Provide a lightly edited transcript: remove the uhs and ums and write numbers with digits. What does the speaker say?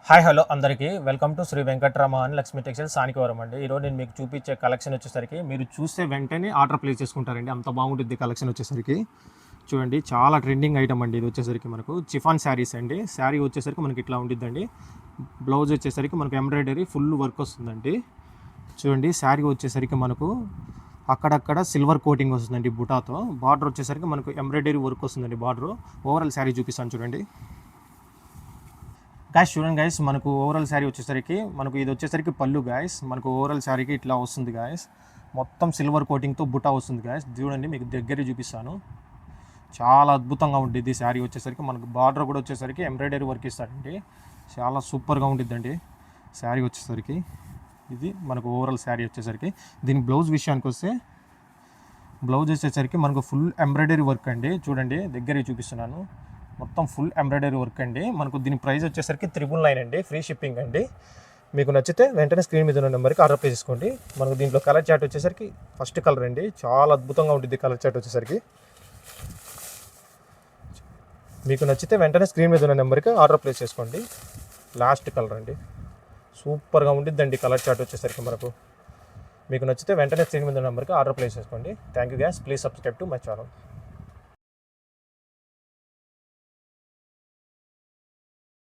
Hi hello అందరికీ welcome to Shri Venkataramana Lakshmi textiles Sanikavaram అండి. ఈరోజు నేను మీకు చూపించే కలెక్షన్ వచ్చేసరికి మీరు చూస్తే వెంటనే ఆర్డర్ ప్లేస్ చేసుకుంటారండి. అంత బాగుంటుంది కలెక్షన్ వచ్చేసరికి. చూడండి, చాలా ట్రెండింగ్ ఐటమ్ అండి. ఇది వచ్చేసరికి మనకు చిఫాన్ శారీస్ అండి. శారీ వచ్చేసరికి మనకి ఇట్లా ఉండిద్దండి. బ్లౌజ్ వచ్చేసరికి మనకు ఎంబ్రాయిడరీ ఫుల్ వర్క్ వస్తుందండి. చూడండి, శారీ వచ్చేసరికి మనకు అక్కడక్కడ సిల్వర్ కోటింగ్ వస్తుందండి బుటాతో. బార్డర్ వచ్చేసరికి మనకు ఎంబ్రాయిడరీ వర్క్ వస్తుందండి. బార్డర్ ఓవరాల్ శారీ చూపిస్తాను చూడండి. గాయస్ చూడండి గాయస్, మనకు ఓవరాల్ శారీ వచ్చేసరికి మనకు ఇది వచ్చేసరికి పళ్ళు గాయస్. మనకు ఓవరాల్ శారీకి ఇట్లా వస్తుంది గాయస్. మొత్తం సిల్వర్ కోటింగ్తో బుటా వస్తుంది గాయస్. చూడండి, మీకు దగ్గర చూపిస్తాను. చాలా అద్భుతంగా ఉంటుంది శారీ వచ్చేసరికి. మనకు బార్డర్ కూడా వచ్చేసరికి ఎంబ్రాయిడరీ వర్క్ ఇస్తారండి. చాలా సూపర్గా ఉంటుందండి శారీ వచ్చేసరికి. ఇది మనకు ఓవరాల్ శారీ వచ్చేసరికి. దీని బ్లౌజ్ విషయానికి వస్తే బ్లౌజ్ వచ్చేసరికి మనకు ఫుల్ ఎంబ్రాయిడరీ వర్క్ అండి. చూడండి, దగ్గర చూపిస్తున్నాను. మొత్తం ఫుల్ ఎంబ్రాయిడరీ వర్క్ అండి. మనకు దీని ప్రైస్ వచ్చేసరికి 999 అండి. ఫ్రీ షిప్పింగ్ అండి. మీకు నచ్చితే వెంటనే స్క్రీన్ మీద ఉన్న నెంబర్కి ఆర్డర్ ప్లేస్ చేసుకోండి. మనకు దీంట్లో కలర్ చార్ట్ వచ్చేసరికి ఫస్ట్ కలర్ అండి. చాలా అద్భుతంగా ఉంటుంది కలర్ చార్ట్ వచ్చేసరికి. మీకు నచ్చితే వెంటనే స్క్రీన్ మీద ఉన్న నెంబర్కి ఆర్డర్ ప్లేస్ చేసుకోండి. లాస్ట్ కలర్ అండి. సూపర్గా ఉండిద్దండి కలర్ చార్ట్ వచ్చేసరికి మనకు. మీకు నచ్చితే వెంటనే స్క్రీన్ మీద ఉన్న నెంబర్కి ఆర్డర్ ప్లేస్ చేసుకోండి. Thank you guys. Please subscribe to my channel.